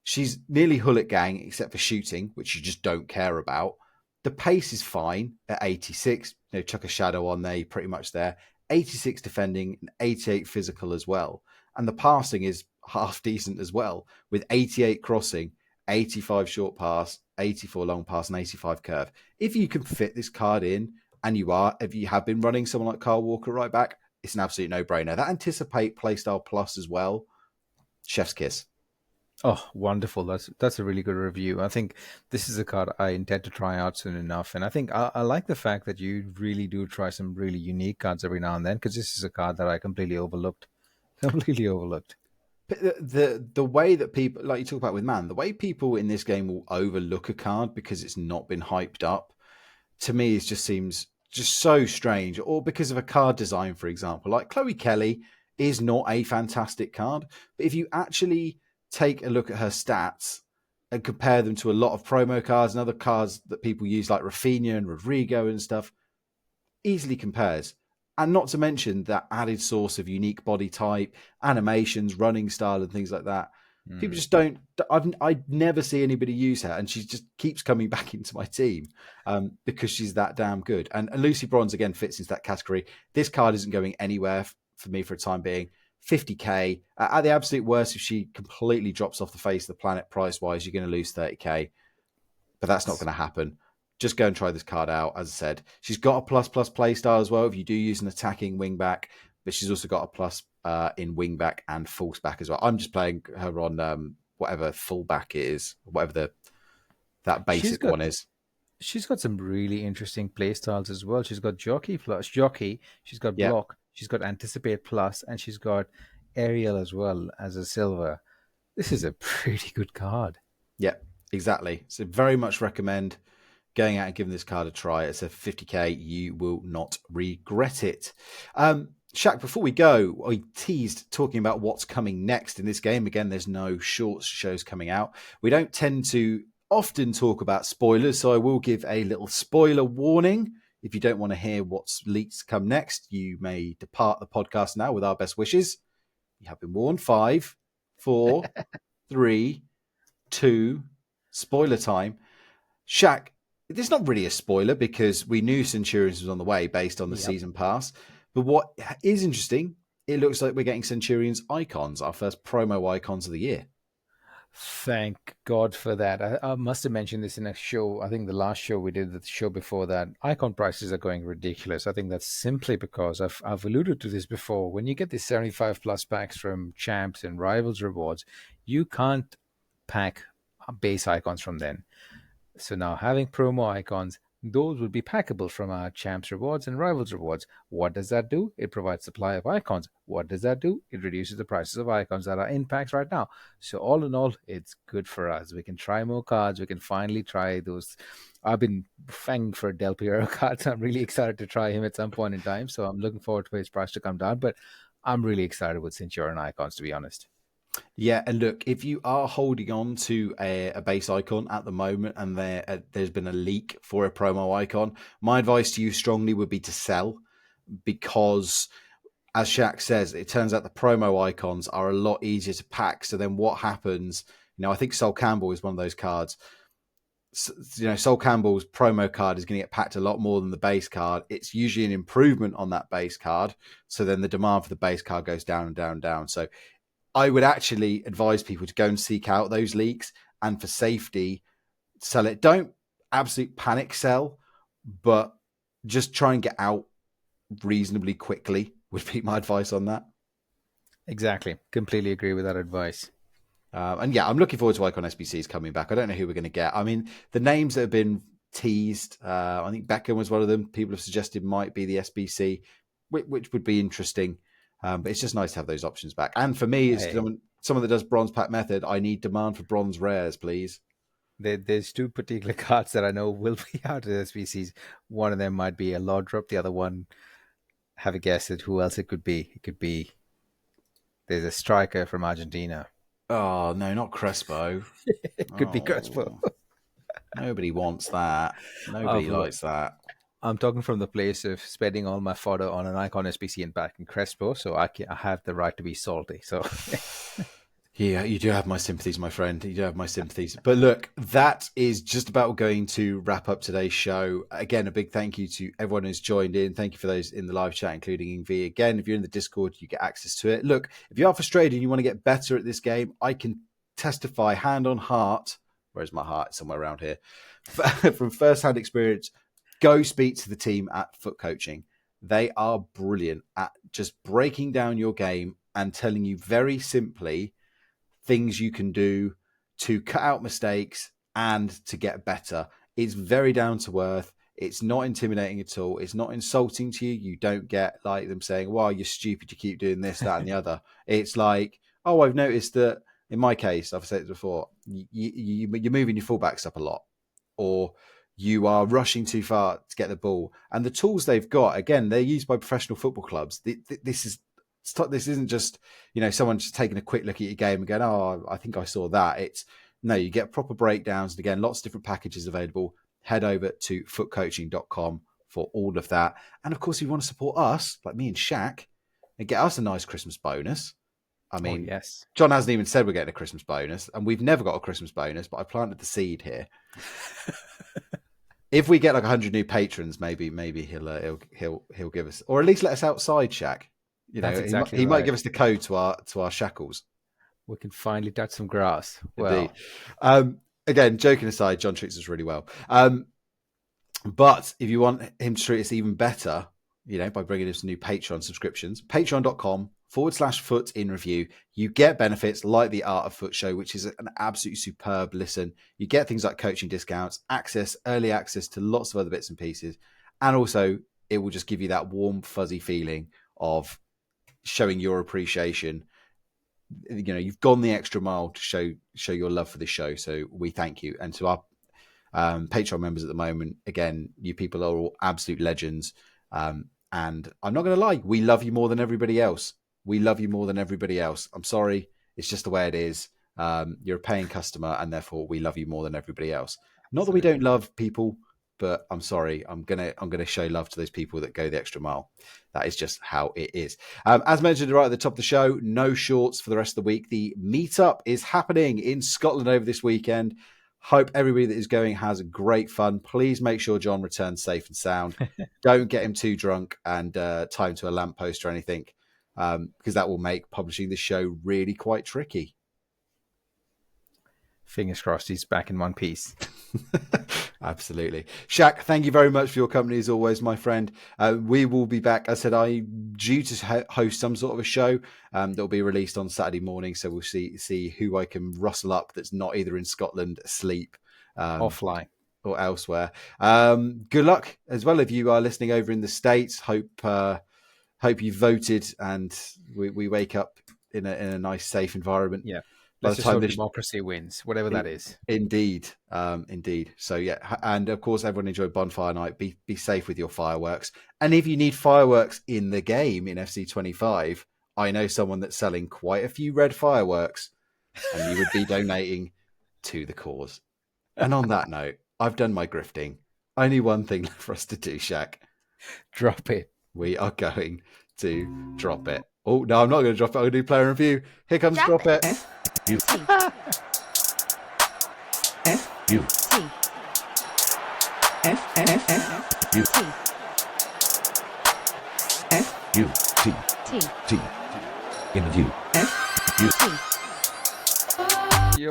She's nearly Hullet gang, except for shooting, which you just don't care about. The pace is fine at 86. Chuck a shadow on there, you're pretty much there. 86 defending and 88 physical as well. And the passing is half decent as well, with 88 crossing, 85 short pass, 84 long pass, and 85 curve. If you can fit this card in, and if you have been running someone like Carl Walker right back, it's an absolute no-brainer. That Anticipate Playstyle Plus as well, chef's kiss.
Oh, wonderful. That's a really good review. I think this is a card I intend to try out soon enough. And I think I like the fact that you really do try some really unique cards every now and then, because this is a card that I completely overlooked. Completely overlooked.
But the way that people, like you talk about with Man, the way people in this game will overlook a card because it's not been hyped up, to me, it just seems just so strange. Or because of a card design, for example, like Chloe Kelly is not a fantastic card, but if you actually take a look at her stats and compare them to a lot of promo cards and other cards that people use, like Rafinha and Rodrigo and stuff, easily compares. And not to mention that added source of unique body type, animations, running style, and things like that. People just don't. I never see anybody use her, and she just keeps coming back into my team because she's that damn good. And Lucy Bronze again fits into that category. This card isn't going anywhere for me for a time being. 50k at the absolute worst, if she completely drops off the face of the planet price wise, you're going to lose 30k. But that's not going to happen. Just go and try this card out. As I said, she's got a plus play style as well if you do use an attacking wingback, but she's also got a plus in wingback and fullback as well. I'm just playing her on whatever fullback it is, whatever that basic one is.
She's got some really interesting play styles as well. She's got jockey, she's got block, she's got anticipate plus, and she's got aerial as well as a silver. This is a pretty good card.
Yeah, exactly. So very much recommend going out and giving this card a try. It's a 50k. You will not regret it. Shaq, before we go, I teased talking about what's coming next in this game. Again, there's no short shows coming out. We don't tend to often talk about spoilers, so I will give a little spoiler warning. If you don't want to hear what's leaked to come next, you may depart the podcast now with our best wishes. You have been warned. 5, 4, 3, 2, spoiler time. Shaq, it's not really a spoiler because we knew Centurions was on the way based on the season pass. But what is interesting, it looks like we're getting Centurions icons, our first promo icons of the year.
Thank God for that. I must have mentioned this in a show. I think the last show we did, the show before that, icon prices are going ridiculous. I think that's simply because I've alluded to this before. When you get these 75 plus packs from Champs and Rivals rewards, you can't pack base icons from them. So now having promo icons, those will be packable from our Champs rewards and Rivals rewards. What does that do? It provides supply of icons. What does that do? It reduces the prices of icons that are in packs right now. So all in all, it's good for us. We can try more cards. We can finally try those. I've been fanging for Del Piero cards. I'm really excited to try him at some point in time. So I'm looking forward for his price to come down. But I'm really excited with Centurion icons, to be honest.
Yeah, and look, if you are holding on to a base icon at the moment and there's been a leak for a promo icon, my advice to you strongly would be to sell because, as Shaq says, it turns out the promo icons are a lot easier to pack. So then what happens, I think Sol Campbell is one of those cards. Sol Campbell's promo card is going to get packed a lot more than the base card. It's usually an improvement on that base card. So then the demand for the base card goes down and down and down. So I would actually advise people to go and seek out those leaks and for safety, sell it. Don't absolute panic sell, but just try and get out reasonably quickly would be my advice on that.
Exactly. Completely agree with that advice.
And yeah, I'm looking forward to Icon SBCs coming back. I don't know who we're going to get. I mean, the names that have been teased, I think Beckham was one of them. People have suggested might be the SBC, which would be interesting. But it's just nice to have those options back. And for me, as someone that does bronze pack method, I need demand for bronze rares, please.
There's two particular cards that I know will be out of the SBCs. One of them might be a Lord Drop. The other one, have a guess at who else it could be. It could be, there's a striker from Argentina.
Oh, no, not Crespo.
It could be Crespo.
Nobody wants that. Nobody likes that.
I'm talking from the place of spending all my fodder on an Icon SBC and back in Crespo, so I have the right to be salty. So,
yeah, you do have my sympathies, my friend. You do have my sympathies. But look, that is just about going to wrap up today's show. Again, a big thank you to everyone who's joined in. Thank you for those in the live chat, including Ingvi. Again, if you're in the Discord, you get access to it. Look, if you are frustrated and you want to get better at this game, I can testify hand on heart. Where's my heart? It's somewhere around here. From first-hand experience, go speak to the team at Foot Coaching. They are brilliant at just breaking down your game and telling you very simply things you can do to cut out mistakes and to get better. It's very down to earth. It's not intimidating at all. It's not insulting to you. You don't get like them saying, well, you're stupid. You keep doing this, that, and the other. It's like, oh, I've noticed that in my case, I've said it before, you're moving your fullbacks up a lot, or you are rushing too far to get the ball. And the tools they've got, again, they're used by professional football clubs. This isn't just, someone just taking a quick look at your game and going, oh, I think I saw that. It's no, you get proper breakdowns. And again, lots of different packages available. Head over to footcoaching.com for all of that. And of course, if you want to support us, like me and Shaq, and get us a nice Christmas bonus. I mean,
yes.
John hasn't even said we're getting a Christmas bonus, and we've never got a Christmas bonus, but I planted the seed here. If we get like 100 new patrons, maybe he'll give us, or at least let us outside, Shaq.
That's exactly
he
right.
might give us the code to our shackles.
We can finally touch some grass.
Indeed.
Well,
again, joking aside, John treats us really well. But if you want him to treat us even better, by bringing us new Patreon subscriptions, patreon.com/futinreview. You get benefits like the Art of Foot show, which is an absolutely superb listen. You get things like coaching discounts, early access to lots of other bits and pieces. And also it will just give you that warm, fuzzy feeling of showing your appreciation. You've gone the extra mile to show your love for this show. So we thank you. And to our Patreon members at the moment, again, you people are all absolute legends. And I'm not going to lie, we love you more than everybody else. I'm sorry. It's just the way it is. You're a paying customer, and therefore we love you more than everybody else. Not that we don't love people, but I'm sorry. I'm gonna show love to those people that go the extra mile. That is just how it is. As mentioned right at the top of the show, no shorts for the rest of the week. The meetup is happening in Scotland over this weekend. Hope everybody that is going has great fun. Please make sure John returns safe and sound. Don't get him too drunk and tie him to a lamppost or anything, because that will make publishing this show really quite tricky.
Fingers crossed he's back in one piece.
Absolutely. Shaq, thank you very much for your company as always, my friend. We will be back. As I said, I'm due to host some sort of a show that will be released on Saturday morning. So we'll see who I can rustle up that's not either in Scotland, asleep,
offline,
or elsewhere. Good luck as well if you are listening over in the States. Hope you voted and we wake up in a nice, safe environment.
Yeah. Let's just hope democracy wins, whatever that is.
Indeed. So, yeah. And, of course, everyone enjoy Bonfire Night. Be safe with your fireworks. And if you need fireworks in the game in FC25, I know someone that's selling quite a few red fireworks, and you would be donating to the cause. And on that note, I've done my grifting. Only one thing left for us to do, Shaq.
Drop it.
We are going to drop it. Oh, no, I'm not going to drop it. I'm going to do player review. Here comes Drop It.
F-U-T. F-U-T. F-F-F-U-T. F-U-T. T. In review. F-U-T.